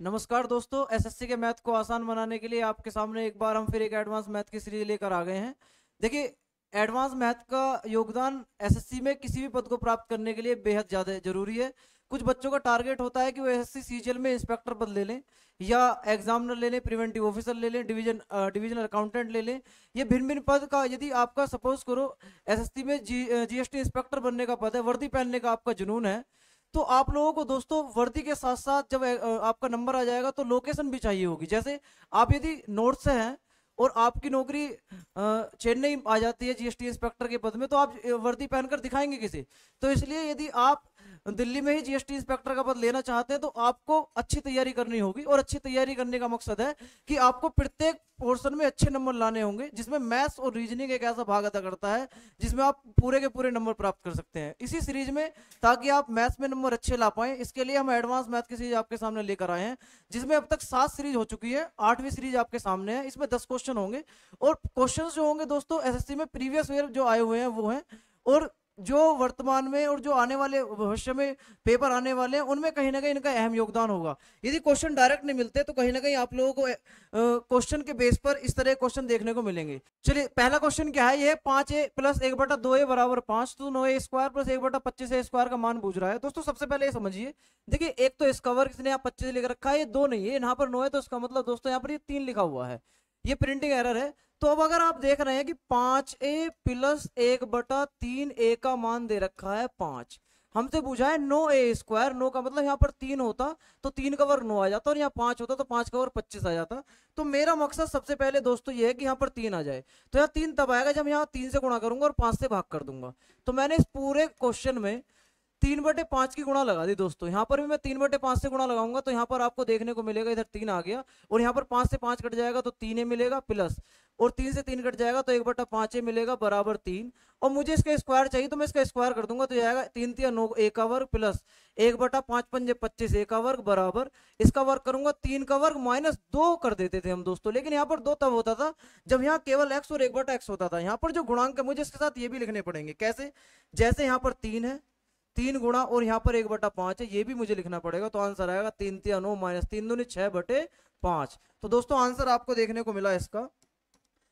नमस्कार दोस्तों, एसएससी के मैथ को आसान बनाने के लिए आपके सामने एक बार हम फिर एक एडवांस मैथ की सीरीज लेकर आ गए हैं। देखिए, एडवांस मैथ का योगदान एसएससी में किसी भी पद को प्राप्त करने के लिए बेहद ज़्यादा जरूरी है। कुछ बच्चों का टारगेट होता है कि वो एसएससी सीजीएल में इंस्पेक्टर पद ले लें या एग्जामिनर ले लें, प्रिवेंटिव ऑफिसर ले लें, डिवीजनल अकाउंटेंट ले लें। ये भिन्न भिन्न पद का, यदि आपका सपोज करो एसएससी में जीएसटी इंस्पेक्टर बनने का पद है, वर्दी पहनने का आपका जुनून है, तो आप लोगों को दोस्तों वर्दी के साथ साथ जब आपका नंबर आ जाएगा तो लोकेशन भी चाहिए होगी। जैसे आप यदि नॉर्थ से हैं और आपकी नौकरी चेन्नई आ जाती है जीएसटी इंस्पेक्टर के पद में, तो आप वर्दी पहनकर दिखाएंगे किसे? तो इसलिए यदि आप दिल्ली में ही जीएसटी इंस्पेक्टर का पद लेना चाहते हैं तो आपको अच्छी तैयारी करनी होगी। और अच्छी तैयारी करने का मकसद है कि आपको प्रत्येक पोर्शन में अच्छे नंबर लाने होंगे, जिसमें मैथ्स और रीजनिंग एक ऐसा भाग अदा करता है जिसमें आप पूरे के पूरे नंबर प्राप्त कर सकते हैं इसी सीरीज में। ताकि आप मैथ्स में नंबर अच्छे ला पाएं, इसके लिए हम एडवांस मैथ की सीरीज आपके सामने लेकर आए हैं, जिसमें अब तक 7 सीरीज हो चुकी है। 8वीं सीरीज आपके सामने है। इसमें 10 क्वेश्चन होंगे और क्वेश्चन जो होंगे दोस्तों एसएससी में प्रीवियस ईयर जो आए हुए हैं वो हैं, और जो वर्तमान में और जो आने वाले भविष्य में पेपर आने वाले हैं उनमें कहीं ना कहीं इनका अहम योगदान होगा। यदि क्वेश्चन डायरेक्ट नहीं मिलते तो कहीं ना कहीं आप लोगों को क्वेश्चन के बेस पर इस तरह क्वेश्चन देखने को मिलेंगे। चलिए, पहला क्वेश्चन क्या है? ये 5a प्लस 1/2a बराबर 5, तो 9a square plus 1/25a square का मान पूछ रहा है। दोस्तों सबसे पहले ये समझिए, देखिए एक तो इसका वर्ग इसने यहाँ 25 लिख रखा है, ये 2 नहीं है, यहाँ पर 9 है, तो इसका मतलब दोस्तों यहाँ पर ये 3 लिखा हुआ है, ये प्रिंटिंग एरर है। तो अब अगर आप देख रहे हैं कि 5a प्लस 1/3a का मान दे रखा है 5, हमसे पूछा है 9a स्क्वायर, 9 का मतलब यहाँ पर 3 होता तो 3 का वर्ग 9 आ जाता, और यहाँ 5 होता तो 5 का वर्ग 25 आ जाता। तो मेरा मकसद सबसे पहले दोस्तों ये है कि यहाँ पर 3 आ जाए। तो यहाँ 3 तब आएगा जब यहाँ 3 से गुणा करूंगा और 5 से भाग कर दूंगा। तो मैंने इस पूरे क्वेश्चन में 3/5 की गुणा लगा दी दोस्तों। यहाँ पर भी मैं 3/5 से गुणा लगाऊंगा तो यहाँ पर आपको देखने को मिलेगा इधर 3 आ गया, और यहाँ पर 5 से 5 कट जाएगा तो 3a मिलेगा, प्लस और 3 से 3 कट जाएगा तो 1/5a मिलेगा बराबर 3। और मुझे इसका स्क्वायर चाहिए तो मैं इसका स्क्वायर कर दूंगा, तो ये आएगा 3 3 9 a का वर्ग प्लस 1/5 5 25 a का वर्ग बराबर, इसका वर्ग करूंगा 3 का वर्ग माइनस 2 कर देते थे हम दोस्तों। लेकिन यहाँ पर 2 तब होता था जब यहाँ केवल x और 1/x होता था। यहाँ पर जो गुणांक है मुझे इसके साथ ये भी लिखने पड़ेंगे। कैसे? जैसे यहाँ पर 3 है, 3 गुणा और यहाँ पर 1/5 है, ये भी मुझे लिखना पड़ेगा। तो आंसर आएगा 3 3 9 माइनस 3 दूनी 6/5। तो दोस्तों आंसर आपको देखने को मिला इसका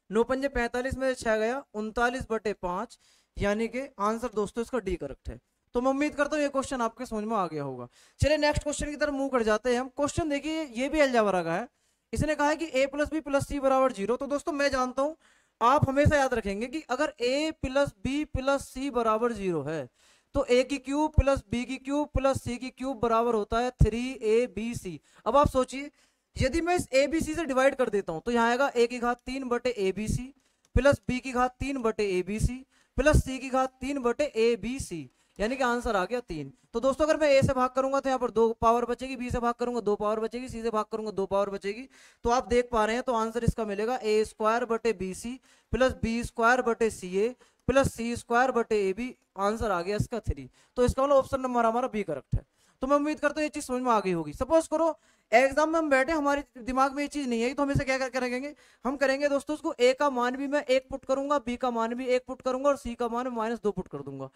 9 पंजे 45 में 6 गया 39/5, यानी कि आंसर दोस्तों इसका डी करेक्ट है। तो मैं उम्मीद करता हूँ ये क्वेश्चन आपके समझ में आ गया होगा। चलिए नेक्स्ट क्वेश्चन की तरफ मूव कर जाते हैं हम। क्वेश्चन देखिए, ये भी अलजेब्रा का है। इसने कहा है कि a प्लस बी प्लस सी बराबर 0। तो दोस्तों मैं जानता हूँ आप हमेशा याद रखेंगे कि अगर a प्लस बी प्लस सी बराबर 0 है तो a की क्यूब प्लस b की क्यूब प्लस c की क्यूब बराबर होता है 3abc। अब आप सोचिए, यदि मैं इस abc से डिवाइड कर देता हूं तो यहाँ आएगा a की घात 3/abc प्लस b की घात 3/abc प्लस c की घात 3/abc, यानी कि आंसर आ गया 3। तो दोस्तों अगर मैं a से भाग करूंगा तो यहाँ पर 2 पावर बचेगी, b से भाग करूंगा 2 पावर बचेगी, c से भाग करूंगा 2 पावर बचेगी। तो आप देख पा रहे हैं, तो आंसर इसका मिलेगा a स्क्वायर बटे bc प्लस b स्क्वायर बटे ca प्लस सी स्क्वायर बटे ए बी। आंसर आ गया इसका 3। तो इसका मतलब ऑप्शन नंबर हमारा बी करेक्ट है। तो मैं उम्मीद करता हूँ ये चीज समझ में आ गई होगी। सपोज करो एग्जाम में हम बैठे, हमारे दिमाग में ये चीज नहीं आई, तो हम इसे क्या करेंगे? हम करेंगे दोस्तों, उसको ए का मान भी मैं 1 पुट करूंगा, बी का मान भी 1 पुट करूंगा और सी का मान -2 पुट कर दूंगा।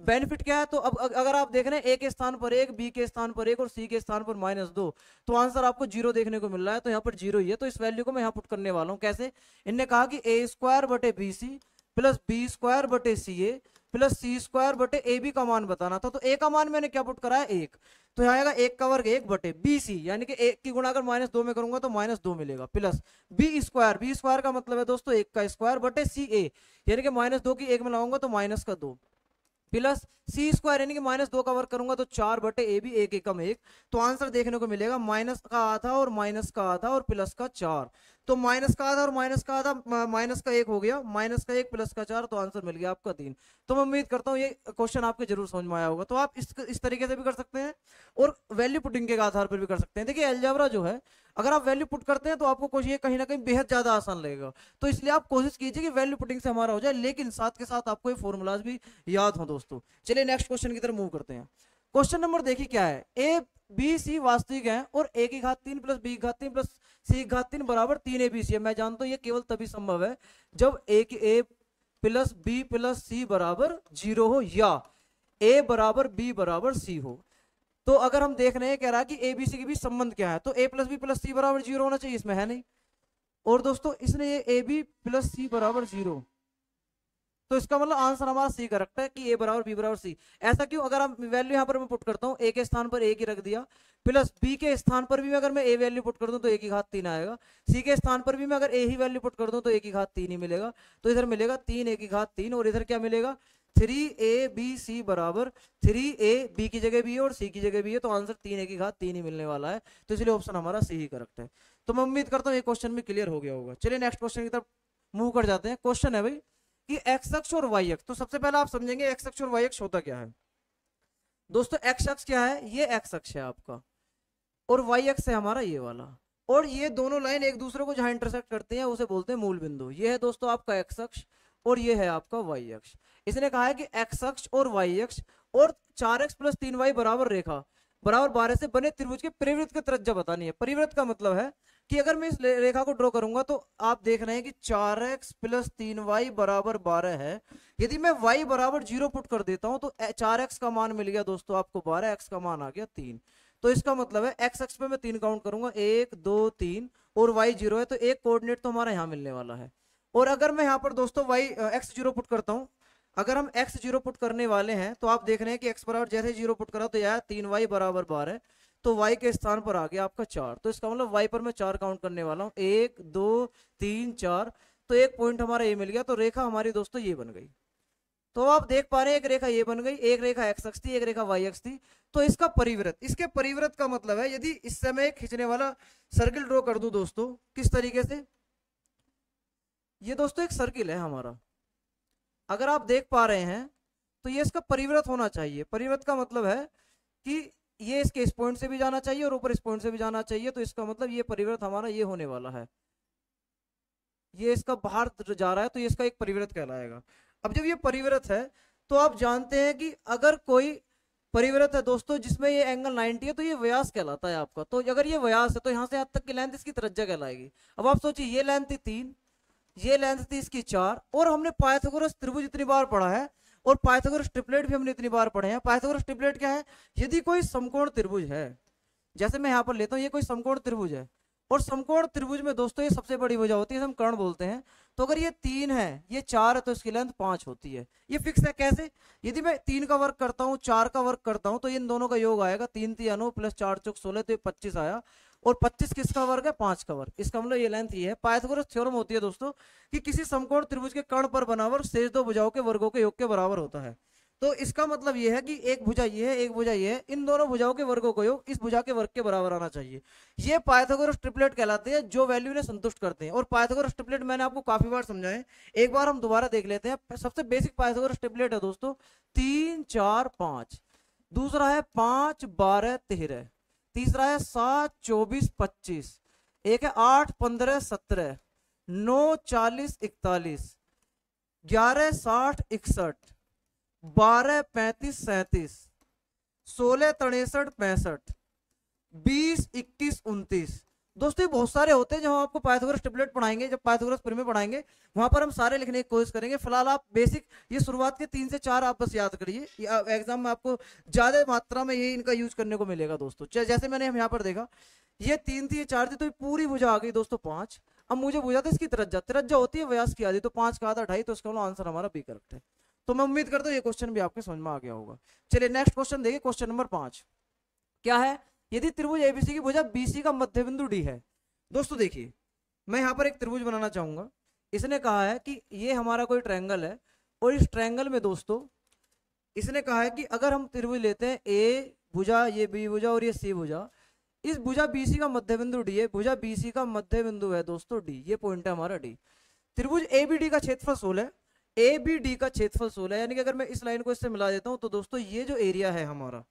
बेनिफिट क्या है? तो अब अगर आप देख रहे हैं ए के स्थान पर 1, बी के स्थान पर 1 और सी के स्थान पर -2, तो आंसर आपको 0 देखने को मिल रहा है। तो यहाँ पर 0 ही है, तो इस वैल्यू को मैं यहाँ पुट करने वाला हूँ। कैसे? इनने कहा कि a स्क्वायर बटे B C plus B square बटे सी ए प्लस सी स्क्वायर बटे ए बी का मान बताना था। तो ए का मान मैंने क्या पुट करा है? 1। तो यहाँ आएगा 1 का वर्ग 1 बटे बी सी, यानी कि 1 की गुणा अगर -2 में करूंगा तो -2 मिलेगा, प्लस बी स्क्वायर का मतलब है दोस्तों 1 का स्क्वायर बटे सी ए, यानी कि -2 की 1 में लाऊंगा तो -2 प्लस सी स्क्वायर, यानी कि -2 का वर्ग करूंगा तो 4/a भी 1 एकम 1। तो आंसर देखने को मिलेगा माइनस का आधा और माइनस का आधा और प्लस का 4। तो माइनस का आधा और माइनस का आधा, माइनस का 1 हो गया, माइनस का 1 प्लस का 4, तो आंसर मिल गया आपका 3। तो मैं उम्मीद करता हूँ ये क्वेश्चन आपके जरूर समझ में आया होगा। तो आप इस तरीके से भी कर सकते हैं और वैल्यू पुटिंग के आधार पर भी कर सकते हैं। देखिए अलजेब्रा जो है, अगर आप वैल्यू पुट करते हैं तो आपको ये कहीं ना कहीं बेहद ज्यादा आसान लगेगा। तो इसलिए आप कोशिश कीजिए कि वैल्यू पुटिंग से हमारा हो जाए, लेकिन साथ के साथ आपको ये फॉर्मूलाज भी याद हो दोस्तों। चलिए नेक्स्ट क्वेश्चन की तरफ मूव करते हैं। क्वेश्चन नंबर देखिए क्या है। ए बी सी वास्तविक है और a की घात 3 प्लस b की घात 3 प्लस c की घात 3 बराबर 3abc है। मैं जानता हूं ये केवल तभी संभव है जब a plus b plus c बराबर 0 हो या a बराबर b बराबर c हो। तो अगर हम देख रहे हैं कह रहा है कि ए बी सी के बीच संबंध क्या है, तो ए प्लस बी प्लस सी बराबर 0 होना चाहिए, इसमें है नहीं। और दोस्तों इसने ये ए बी प्लस सी बराबर 0, तो इसका मतलब आंसर हमारा सी करेक्ट है कि ए बराबर बी बराबर सी। ऐसा क्यों? अगर हम वैल्यू यहाँ पर मैं पुट करता हूँ, ए के स्थान पर ए की रख दिया, प्लस बी के स्थान पर भी अगर मैं ए वैल्यू पुट कर दूं तो ए की घात 3 आएगा, सी के स्थान पर भी मैं अगर ए ही वैल्यू पुट कर दूं तो ए की घात 3 ही मिलेगा। तो इधर मिलेगा 3 ए की घात 3, और इधर क्या मिलेगा 3ab बराबर 3a, बी की जगह बी है और सी की जगह बी है, तो आंसर 3a की घात 3 ही मिलने वाला है। तो इसलिए ऑप्शन हमारा सी ही करेक्ट है। तो मैं उम्मीद करता हूँ ये क्वेश्चन भी क्लियर हो गया होगा। चलिए नेक्स्ट क्वेश्चन की तरफ मूव कर जाते हैं। क्वेश्चन है भाई कि एक्स अक्ष और वाई अक्ष। तो सबसे पहले आप समझेंगे एक्स अक्ष और वाई अक्ष होता क्या है। दोस्तों एक्स अक्ष क्या है? ये एक्स अक्ष है आपका, और वाई अक्ष है हमारा ये वाला, और ये दोनों लाइन एक दूसरे को जहां इंटरसेक्ट करते हैं उसे बोलते हैं मूल बिंदु। ये है दोस्तों आपका एक्स अक्ष और ये है आपका वाई अक्ष। इसने कहा है कि एक्स अक्ष और वाई अक्ष और 4x प्लस 3y बराबर रेखा बराबर 12 से बने त्रिभुज के परिवृत्त की त्रिज्या बतानी है। परिवृत्त का मतलब है कि अगर मैं इस रेखा को ड्रॉ करूंगा तो आप देख रहे हैं कि 4x प्लस 3y बराबर 12 है। यदि मैं y बराबर 0 पुट कर देता हूं तो 4x का मान मिल गया दोस्तों आपको 12, x का मान आ गया 3। तो इसका मतलब है x अक्ष पे मैं 3 काउंट करूंगा, 1 2 3, और y 0 है तो एक कोऑर्डिनेट तो हमारा यहाँ मिलने वाला है। और अगर मैं यहाँ पर दोस्तों x 0 पुट करता हूँ, अगर हम x 0 पुट करने वाले हैं तो आप देख रहे हैं कि x बराबर जैसे 0 पुट करा तो यह 3y बराबर 12, तो y के स्थान पर आ गया आपका 4। तो इसका मतलब y पर मैं 4 काउंट करने वाला हूँ, 1 2 3 4, तो एक पॉइंट हमारा ये मिल गया। तो रेखा हमारी दोस्तों ये बन गई। तो आप देख पा रहे हैं एक रेखा ये बन गई, एक रेखा x अक्ष थी, एक रेखा y अक्ष थी। तो इसका परिवृत्त, इसके परिवृत्त का मतलब है यदि इस समय खींचने वाला सर्किल ड्रॉ कर दूं दोस्तों किस तरीके से, ये दोस्तों एक सर्किल है हमारा, अगर आप देख पा रहे हैं तो ये इसका परिवृत्त होना चाहिए। परिवृत्त का मतलब है कि ये इसके इस पॉइंट से भी जाना चाहिए और ऊपर इस पॉइंट से भी जाना चाहिए। तो इसका मतलब ये परिवृत्त हमारा ये होने वाला है, ये इसका बाहर जा रहा है तो ये इसका एक परिवृत्त कहलाएगा। अब जब ये परिवृत्त है तो आप जानते हैं कि अगर कोई परिवृत्त है दोस्तों जिसमें ये एंगल 90 है तो ये व्यास कहलाता है आपका। तो अगर ये व्यास है तो यहाँ से यहाँ तक की लेंथ इसकी त्रिज्या कहलाएगी। अब आप सोचिए ये लेंथ थी 3, ये लेंथ थी इसकी 4, और हमने पाइथागोरस त्रिभुज इतनी बार पढ़ा है और पाइथागोरस ट्रिपलेट भी हमने इतनी बार पढ़े हैं। पाइथागोरस ट्रिपलेट क्या है? यदि कोई समकोण त्रिभुज है, जैसे मैं यहाँ पर लेता हूँ ये कोई समकोण त्रिभुज है, और समकोण त्रिभुज में दोस्तों ये सबसे बड़ी भुजा होती है, हम कर्ण बोलते हैं। तो अगर ये 3 है ये 4 है तो इसकी लेंथ 5 होती है। ये फिक्स है। कैसे? यदि मैं 3 का वर्क करता हूँ 4 का वर्क करता हूँ तो इन दोनों का योग आएगा 3 3 9 प्लस 4 चौक 16, तो ये 25 आया, और 25 किसका वर्ग है? 5 का वर्ग। इसका मतलब ये लेंथ ये है। पाइथागोरस थ्योरम होती है दोस्तों कि किसी समकोण त्रिभुज के कर्ण पर बना वर्ग शेष दो भुजाओं के वर्गों के योग के बराबर होता है। तो इसका मतलब ये है कि एक भुजा ये है, एक भुजा ये है, इन दोनों भुजाओं के वर्गों का योग इस भुजा के वर्ग के बराबर आना चाहिए। ये पाइथागोरस ट्रिपलेट कहलाते हैं जो वैल्यू ने संतुष्ट करते हैं। और पाइथागोरस ट्रिपलेट मैंने आपको काफी बार समझाया, एक बार हम दोबारा देख लेते हैं। सबसे बेसिक पाइथागोरस ट्रिपलेट है दोस्तों 3 4 5, दूसरा है 5 12 13, तीसरा है 7 24 25, एक है 8 15 17, 9 40 41, 11 60 61, 12 35 37, 16 63 65, 20 21 29। दोस्तों ये बहुत सारे होते हैं जो हम आपको पाइथागोरस ट्रिपलेट पढ़ाएंगे, जब पाइथागोरस परिमेय पढ़ाएंगे वहां पर हम सारे लिखने की कोशिश करेंगे। फिलहाल आप बेसिक ये शुरुआत के 3 से 4 आप बस याद करिए, एग्जाम में आपको ज्यादा मात्रा में ये इनका यूज करने को मिलेगा दोस्तों। जैसे मैंने हम यहाँ पर देखा ये 3 थी ये 4 थी, तो पूरी भुजा आ गई दोस्तों 5। अब मुझे भुजा था इसकी त्रिज्या होती है व्यास की आधी, तो 5 का आधा 2.5, तो इसका आंसर हमारा बी करेक्ट है। तो मैं उम्मीद करता हूँ ये क्वेश्चन भी आपके समझ में आ गया होगा। चलिए नेक्स्ट क्वेश्चन देखिए, क्वेश्चन नंबर 5 क्या है? यदि त्रिभुज एबीसी की भुजा बीसी का मध्य बिंदु डी है। दोस्तों देखिए मैं यहाँ पर एक त्रिभुज बनाना चाहूंगा। इसने कहा है कि ये हमारा कोई ट्रायंगल है, और इस ट्रायंगल में दोस्तों इसने कहा है कि अगर हम त्रिभुज लेते हैं ए भुजा, ये बी भुजा और ये सी भुजा, इस भुजा बीसी का मध्य बिंदु डी है। भुजा बीसी का मध्य बिंदु है दोस्तों डी, ये पॉइंट है हमारा डी। त्रिभुज एबीडी का क्षेत्रफल 16 है, एबीडी का क्षेत्रफल 16 है, यानी कि अगर मैं इस लाइन को इससे मिला देता हूं तो दोस्तों ये जो एरिया है हमारा,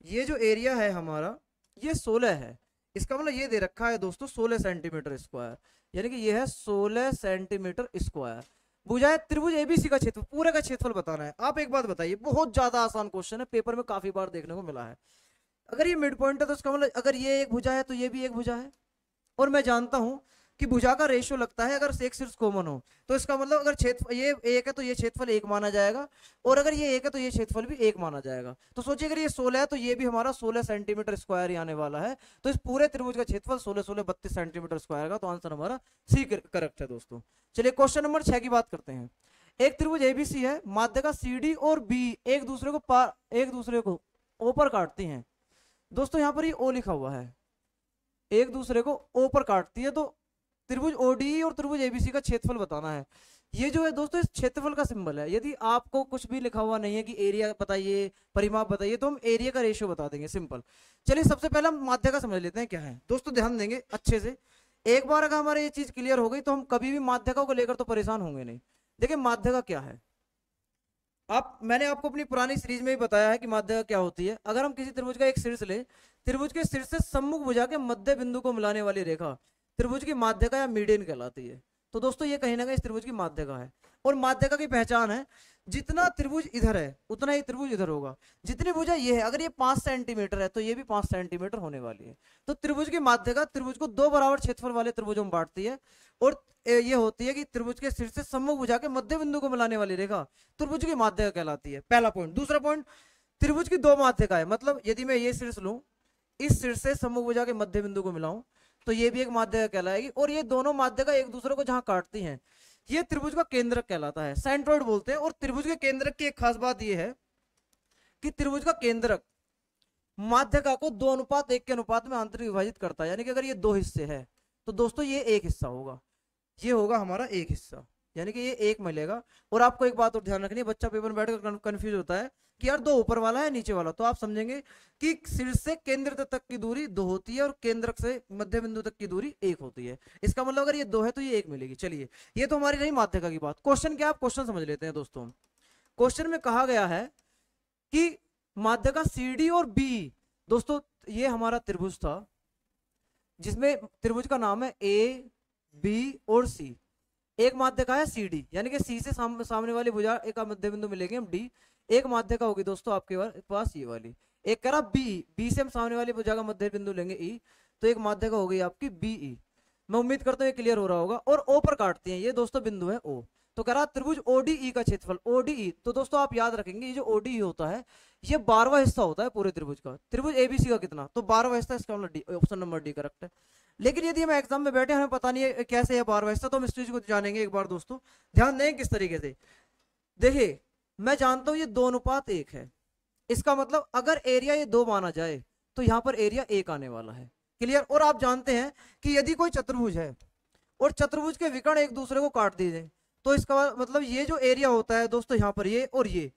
ये जो एरिया है हमारा ये 16 है। इसका मतलब ये दे रखा है दोस्तों 16 सेंटीमीटर स्क्वायर, यानी कि ये है 16 सेंटीमीटर स्क्वायर। भुजा है त्रिभुज एबीसी का क्षेत्रफल, पूरे का क्षेत्रफल बताना है। आप एक बात बताइए, बहुत ज्यादा आसान क्वेश्चन है, पेपर में काफी बार देखने को मिला है। अगर ये मिड पॉइंट है तो इसका मतलब अगर ये एक भुजा है तो ये भी एक भुजा है, और मैं जानता हूं कि भुजा का रेशियो लगता है अगर एक शीर्ष कॉमन हो। तो इसका मतलब अगर क्षेत्र ये एक है तो ये क्षेत्रफल एक माना जाएगा, और अगर ये एक है तो ये क्षेत्रफल भी एक माना जाएगा। तो सोचिए अगर ये 16 है तो ये भी हमारा 16 सेंटीमीटर स्क्वायर ही आने वाला है। तो इस पूरे त्रिभुज का क्षेत्रफल 16 16 32 सेंटीमीटर स्क्वायर का। तो आंसर हमारा सी करेक्ट है दोस्तों। चलिए क्वेश्चन नंबर 6 की बात करते हैं। एक त्रिभुज एबीसी है, माध्यिका सीडी और बी एक दूसरे को ओ पर काटती हैं। दोस्तों यहाँ पर ये ओ लिखा हुआ है, एक दूसरे को ओ पर काटती है। तो त्रिभुज ओडी और त्रिभुज एबीसी का क्षेत्रफल बताना है। ये जो है दोस्तों इस क्षेत्रफल का सिंबल है। यदि आपको कुछ भी लिखा हुआ नहीं है कि एरिया बताइए, परिमाप बताइए, तो हम एरिया का रेशियो बता देंगे, सिंपल। चलिए सबसे पहले हम माध्यिका समझ लेते हैं क्या है। दोस्तों ध्यान देंगे अच्छे से, एक बार अगर हमारे ये चीज क्लियर हो गई तो हम कभी भी माध्यिका को लेकर तो परेशान होंगे नहीं। देखिए माध्यिका क्या है, मैंने आपको अपनी पुरानी सीरीज में भी बताया है कि माध्यिका क्या होती है। अगर हम किसी त्रिभुज का एक शीर्ष ले, त्रिभुज के शीर्ष से सम्मुख भुजा के मध्य बिंदु को मिलाने वाली रेखा त्रिभुज की माध्यिका या मीडियन कहलाती है। तो दोस्तों ये कहीं ना कहीं इस त्रिभुज की माध्यिका है। और माध्यिका की पहचान है, जितना त्रिभुज इधर है उतना ही त्रिभुज इधर होगा। जितनी भुजा ये है, अगर ये 5 सेंटीमीटर है तो ये भी 5 सेंटीमीटर होने वाली है। तो त्रिभुज की माध्यिका त्रिभुज को दो बराबर क्षेत्रफल वाले त्रिभुजों में बांटती है। और ये होती है कि त्रिभुज के शीर्ष से सम्मुख भुजा के मध्य बिंदु को मिलाने वाली रेखा त्रिभुज की माध्यिका कहलाती है। पहला पॉइंट। दूसरा पॉइंट, त्रिभुज की दो माध्यिका है। मतलब यदि मैं ये शीर्ष लूं, इस शीर्ष से सम्मुख भुजा के मध्य बिंदु को मिलाऊं, तो ये भी एक माध्यिका कहलाएगी। और ये दोनों माध्यिका एक दूसरे को जहां काटती हैं, ये त्रिभुज का केंद्रक कहलाता है, सेंट्रोइड बोलते हैं। और त्रिभुज के केंद्रक की एक खास बात यह है कि त्रिभुज का केंद्रक माध्यिका को 2:1 के अनुपात में आंतरिक विभाजित करता है। यानी कि अगर ये दो हिस्से हैं तो दोस्तों ये एक हिस्सा होगा, ये होगा हमारा एक हिस्सा, यानी कि ये एक मिलेगा। और आपको एक बात और ध्यान रखनी है, बच्चा पेपर में बैठकर कंफ्यूज होता है कि यार दो ऊपर वाला है नीचे वाला। तो आप समझेंगे कि शीर्ष से केंद्र तक की दूरी 2 होती है और केंद्रक से मध्य बिंदु तक की दूरी 1 होती है। इसका मतलब अगर ये 2 है तो ये 1 मिलेगी। चलिए ये तो हमारी रही माध्यिका की बात। क्वेश्चन क्या, आप क्वेश्चन समझ लेते हैं दोस्तों। क्वेश्चन में कहा गया है कि माध्यिका सीडी और बी, दोस्तों ये हमारा त्रिभुज था जिसमें त्रिभुज का नाम है ए बी और सी। एक माध्यिका है सी डी, यानी कि सी से सामने वाली भुजा एक मध्य बिंदु मिलेंगे हम डी। एक माध्यिका होगी दोस्तों आपके पास ये वाली। एक करा बी से हम सामने वाली भुजा का मध्य बिंदु लेंगे ई, तो एक माध्यिका हो गई आपकी बीई। मैं उम्मीद करता हूँ ये क्लियर हो रहा होगा। और ओ पर काटती हैं, ये दोस्तों बिंदु है ओ। तो कह रहा त्रिभुज ओडीई का क्षेत्रफल, ओडीई। तो दोस्तों आप याद रखेंगे ये जो ओडीई होता है ये 12वां हिस्सा होता है पूरे त्रिभुज का। त्रिभुज एबीसी का कितना, तो 12वां हिस्सा। इसका मतलब D, option number D correct है। लेकिन यदि हम एग्जाम में बैठे हमें पता नहीं है कैसे है 12वां हिस्सा, तो हम इस चीज को जानेंगे एक बार दोस्तों। ध्यान दें किस तरीके से। देखिए मैं जानता हूं ये 2:1 है, इसका मतलब अगर एरिया ये 2 माना जाए तो यहां पर एरिया 1 आने वाला है। क्लियर। और आप जानते हैं कि यदि कोई चतुर्भुज है और चतुर्भुज के विकर्ण एक दूसरे को काट दीजिए, तो इसका मतलब ये जो एरिया होता है दोस्तों यहाँ पर ये और ये,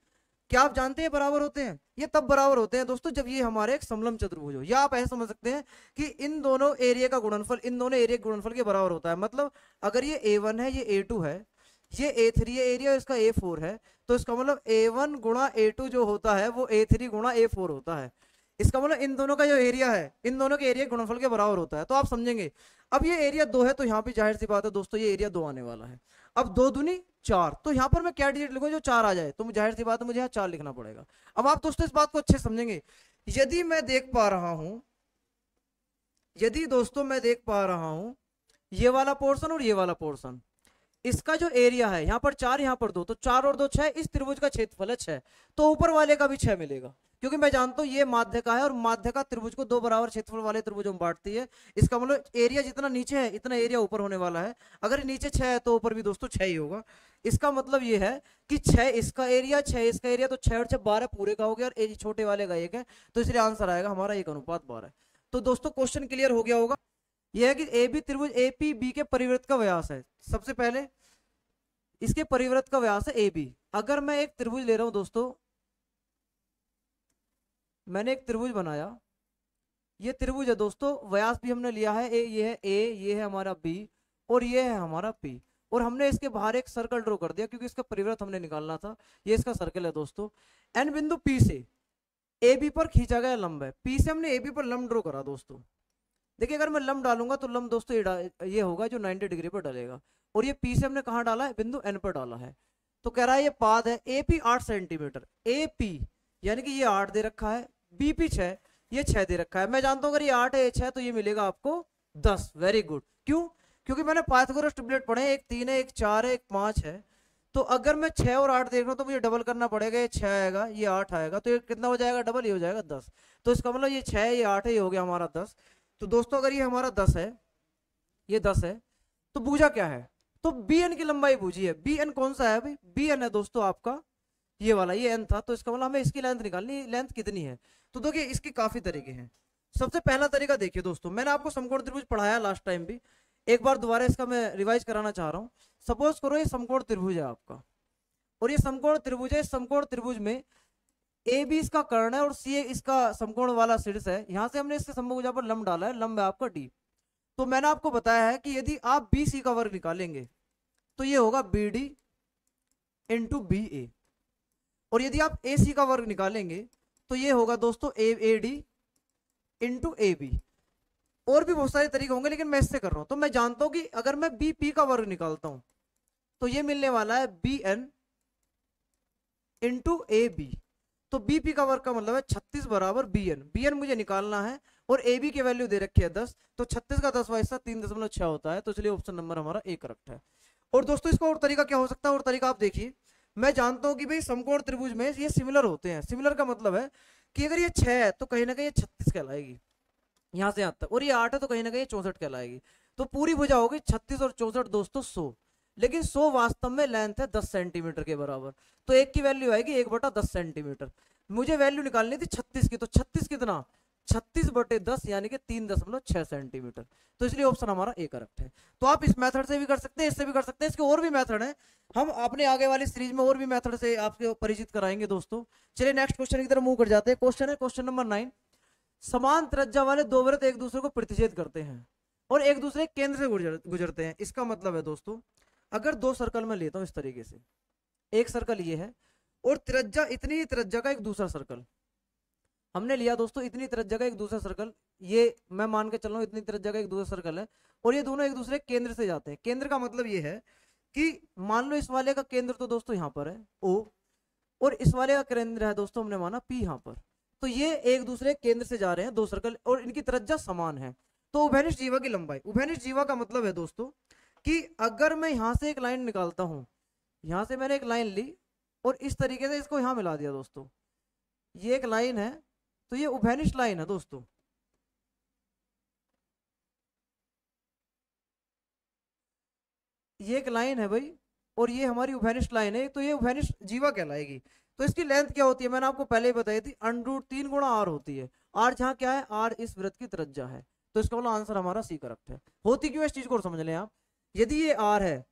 क्या आप जानते हैं बराबर होते हैं? ये तब बराबर होते हैं दोस्तों जब ये हमारे एक समलंब चतुर्भुज हो। या आप ऐसे समझ सकते हैं कि इन दोनों एरिया का गुणनफल इन दोनों एरिया के गुणनफल के बराबर होता है। मतलब अगर ये A1 है, ये A2 है, ये A3 है एरिया, इसका A4 है, तो इसका मतलब A1 गुणा A2 जो होता है वो A3 गुणा A4 होता है। इसका मतलब इन दोनों का जो एरिया है इन दोनों के एरिया गुणनफल के बराबर होता है। तो आप समझेंगे अब ये एरिया 2 है तो यहाँ पे जाहिर सी बात है दोस्तों ये एरिया 2 आने वाला है। अब 2 दूनी 4, तो यहाँ पर मैं क्या डिजिट लिखूं जो 4 आ जाए, तो जाहिर सी बात है मुझे यहाँ 4 लिखना पड़ेगा। अब आप दोस्तों इस बात को अच्छे समझेंगे। यदि मैं देख पा रहा हूं, यदि दोस्तों मैं देख पा रहा हूं ये वाला पोर्शन और ये वाला पोर्शन, इसका जो एरिया है यहाँ पर 4 यहाँ पर 2, तो 4 और 2 6, इस त्रिभुज का क्षेत्रफल है 6, तो ऊपर वाले का भी 6 मिलेगा। क्योंकि मैं जानता हूं ये माध्यिका है और माध्यिका त्रिभुज को 2 बराबर क्षेत्रफल वाले त्रिभुजों में बांटती है। इसका मतलब एरिया जितना नीचे है इतना एरिया ऊपर होने वाला है। अगर नीचे 6 है तो ऊपर भी दोस्तों 6 ही होगा। इसका मतलब ये है कि 6 इसका एरिया 6 इसका एरिया, तो 6 और 6 12 पूरे का हो गया और छोटे वाले का 1 है, तो इसलिए आंसर आएगा हमारा 1:12। तो दोस्तों क्वेश्चन क्लियर हो गया होगा। यह है कि ए बी त्रिभुज APB के परिवृत्त का व्यास है। सबसे पहले इसके परिवृत्त का व्यास है AB। अगर मैं एक त्रिभुज ले रहा हूं दोस्तों, मैंने एक त्रिभुज बनाया, ये त्रिभुज है दोस्तों, व्यास भी हमने लिया है ये है A, ये है हमारा B और ये है हमारा P, और हमने इसके बाहर एक सर्कल ड्रॉ कर दिया क्योंकि इसका परिवृत्त हमने निकालना था। ये इसका सर्कल है दोस्तों। N बिंदु P से AB पर खींचा गया लंब है। P से हमने AB पर लंब ड्रॉ करा दोस्तों। देखिए अगर मैं लंब डालूंगा तो लंब दोस्तों ये होगा जो 90 डिग्री पर डालेगा, और ये P से हमने कहाँ डाला है, बिंदु N पर डाला है। तो कह रहा है ये पाद है AP 8 सेंटीमीटर, AP यानी कि ये 8 दे रखा है, BP 6, ये 6 दे रखा है। मैं जानता हूं अगर ये 8 है 6 तो ये मिलेगा आपको 10। Very good. क्यों? क्योंकि मैंने पाइथागोरस ट्रिपलेट पढ़े, एक 3 है, एक 4 है, एक 5 है। तो अगर मैं 6 और 8 देख रहा हूँ तो मुझे डबल करना पड़ेगा, ये 6 आएगा, ये 8 आएगा, तो ये कितना हो जाएगा, डबल ही हो जाएगा 10। तो इसका मतलब ये 6 ये 8 है, ये हो गया हमारा 10। तो दोस्तों अगर ये हमारा 10 है, ये 10 है, तो बूझा क्या है, तो बी एन की लंबाई बूझी है। बी एन कौन सा है भाई, बी एन है दोस्तों आपका ये वाला, ये एन था, तो इसका मतलब हमें इसकी लेंथ निकालनी, लेंथ कितनी है। तो देखिए इसके काफी तरीके हैं। सबसे पहला तरीका देखिए दोस्तों, मैंने आपको समकोण त्रिभुज पढ़ाया लास्ट टाइम भी, एक बार दोबारा इसका मैं रिवाइज कराना चाह रहा हूँ। सपोज करो ये समकोण त्रिभुज है आपका, और ये समकोण त्रिभुज है। समकोण त्रिभुज में ए बी इसका कर्ण है और सी इसका समकोण वाला शीर्ष है। यहां से हमने इसके समभुजा पर लंब डाला है, लंब है आपका डी। तो मैंने आपको बताया है कि यदि आप बी सी का वर्ग निकालेंगे तो ये होगा बी डी इंटू बी ए, और यदि आप ए सी का वर्ग निकालेंगे तो ये होगा दोस्तों A D into A B. और भी बहुत सारे तरीके होंगे लेकिन मैं इससे कर रहा हूं। तो मैं जानता हूं कि अगर मैं बी पी का वर्ग निकालता हूं तो ये मिलने वाला है B N into A B. तो बी पी का वर्ग का मतलब है 36 बराबर बी एन। बी एन मुझे निकालना है और ए बी की वैल्यू दे रखी है 10, तो 36 का 10वां हिस्सा 3.6 होता है। तो चलिए ऑप्शन नंबर हमारा ए करेक्ट है। और दोस्तों इसका और तरीका क्या हो सकता है, और तरीका आप देखिए। मैं जानता हूं कि भाई समकोण त्रिभुज में ये सिमिलर होते हैं। सिमिलर का मतलब है कि अगर ये 6 है तो कहीं ना कहीं ये 36 कहलाएगी, यहां से यहां तक, और ये 8 है तो कहीं ना कहीं 64 कहलाएगी। तो पूरी भुजा होगी 36 और 64 दोस्तों 100, लेकिन 100 वास्तव में लेंथ है 10 सेंटीमीटर के बराबर। तो एक की वैल्यू आएगी 1/10 सेंटीमीटर। मुझे वैल्यू निकालनी थी 36 की, तो 36 कितना, 36/10 यानी कि 3.6 सेंटीमीटर। तो इसलिए ऑप्शन हमारा ए करेक्ट है। तो आप इस मेथड से भी कर सकते हैं, इससे भी कर सकते हैं, इसके और भी मेथड है। हम अपने आगे वाली सीरीज में और भी मेथड से आपको परिचित कराएंगे दोस्तों। चलिए नेक्स्ट क्वेश्चन की तरफ मूव कर जाते हैं। क्वेश्चन है क्वेश्चन नंबर 9। समान त्रिज्या वाले दो वृत्त एक दूसरे को प्रतिच्छेद करते हैं और एक दूसरे केंद्र से गुजरते हैं। इसका मतलब है दोस्तों, अगर दो सर्कल में लेता हूं इस तरीके से, एक सर्कल ये है और त्रिज्या इतनी त्रिज्या का एक दूसरा सर्कल हमने लिया दोस्तों, इतनी त्रिज्या का एक दूसरा सर्कल, ये मैं मान के चल रहा हूं इतनी त्रिज्या का एक दूसरा सर्कल है, और ये दोनों एक दूसरे केंद्र से जाते हैं। केंद्र का मतलब ये है कि मान लो इस वाले का केंद्र तो दोस्तों यहां पर है ओ, और इस वाले का केंद्र है दोस्तों हमने माना पी यहां पर। तो ये एक दूसरे केंद्र से जा रहे हैं दो सर्कल और इनकी त्रिज्या समान है। तो उभयनिष्ठ जीवा की लंबाई, उभयनिष्ठ जीवा का मतलब है दोस्तों कि अगर मैं यहां से एक लाइन निकालता हूं, यहां से मैंने एक लाइन ली और इस तरीके से इसको यहां मिला दिया दोस्तों, ये एक लाइन है, तो ये उभयनिष्ठ लाइन है दोस्तों। ये एक लाइन है भाई और ये हमारी उभयनिष्ठ लाइन है, तो ये उभयनिष्ठ जीवा कहलाएगी। तो इसकी लेंथ क्या होती है, मैंने आपको पहले ही बताई थी, √3 गुणा आर होती है। आर जहां क्या है, आर इस वृत्त की त्रिज्या है। तो इसका मतलब आंसर हमारा सी करेक्ट है। होती क्यों, इस चीज को समझ लें आप। यदि ये आर है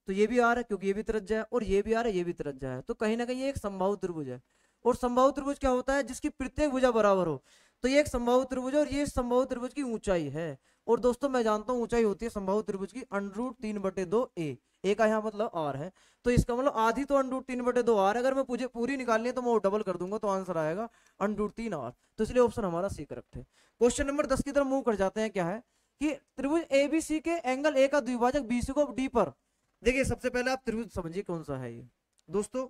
तो ये भी आर है क्योंकि ये भी त्रिज्या है, और ये भी आर है ये भी त्रिज्या है, तो कहीं ना कहीं ये एक समबाहु त्रिभुज है। और समबाहु त्रिभुज क्या होता है, जिसकी प्रत्येक भुजा बराबर हो। तो ये एक समबाहु त्रिभुज है और ये समबाहु त्रिभुज की ऊंचाई है। और दोस्तों मैं जानता हूं ऊंचाई होती है समबाहु त्रिभुज की √3/2 ए का यहाँ मतलब आर है। तो इसका मतलब आधी तो √3/2 आर, अगर मैं मुझे पूरी निकालनी है तो मैं वो डबल कर दूंगा, तो आंसर आएगा √3 आर। तो इसलिए ऑप्शन हमारा सी करेक्ट है। क्वेश्चन नंबर 10 की तरफ मूव कर जाते हैं। क्या है कि त्रिभुज एबीसी के एंगल ए का द्विभाजक बीसी को डी पर, देखिए सबसे पहले आप त्रिभुज समझिए कौन सा है ये दोस्तों।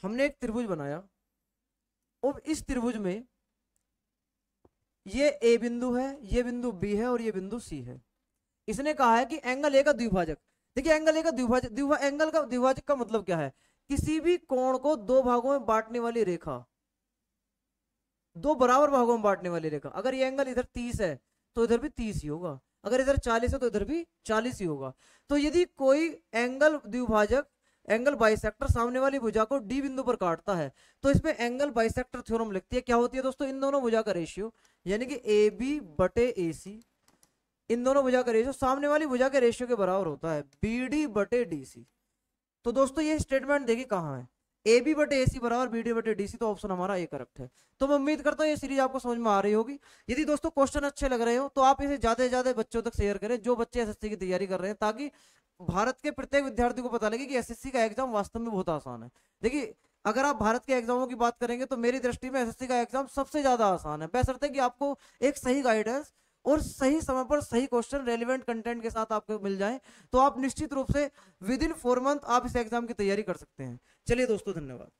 हमने एक त्रिभुज बनाया और इस त्रिभुज में ये ए बिंदु है, ये बिंदु बी है और ये बिंदु सी है। इसने कहा है कि एंगल ए का द्विभाजक, देखिए एंगल ए का द्विभाजक, एंगल का द्विभाजक का मतलब क्या है, किसी भी कोण को दो भागों में बांटने वाली रेखा, दो बराबर भागों में बांटने वाली रेखा। अगर ये एंगल इधर 30 है तो इधर भी 30 ही होगा, अगर इधर 40 है तो इधर भी 40 ही होगा। तो यदि कोई एंगल द्विभाजक, एंगल बाइसेक्टर सामने वाली भुजा को डी बिंदु पर काटता है, तो इसमें एंगल बाइसेक्टर थ्योरम लिखती है। क्या होती है दोस्तों, इन दोनों भुजा का रेशियो, यानी कि ए बी बटे ए सी, इन दोनों भुजा का रेशियो सामने वाली भुजा के रेशियो के बराबर होता है, बी डी बटे डी सी। तो दोस्तों ये स्टेटमेंट देखिए कहाँ है, ए बी बटे ए सी बराबर बी डी बटे डी सी। तो ऑप्शन हमारा ए करेक्ट है। तो मैं उम्मीद करता हूँ ये सीरीज आपको समझ में आ रही होगी। यदि दोस्तों क्वेश्चन अच्छे लग रहे हो तो आप इसे ज्यादा से ज्यादा बच्चों तक शेयर करें जो बच्चे एसएससी की तैयारी कर रहे हैं, ताकि भारत के प्रत्येक विद्यार्थी को पता लगे कि एसएससी का एग्जाम वास्तव में बहुत आसान है। देखिए अगर आप भारत के एग्जामों की बात करेंगे तो मेरी दृष्टि में एसएससी का एग्जाम सबसे ज्यादा आसान है, बशर्ते कि आपको एक सही गाइडेंस और सही समय पर सही क्वेश्चन रेलिवेंट कंटेंट के साथ आपको मिल जाए, तो आप निश्चित रूप से विद इन 4 मंथ आप इस एग्जाम की तैयारी कर सकते हैं। चलिए दोस्तों धन्यवाद।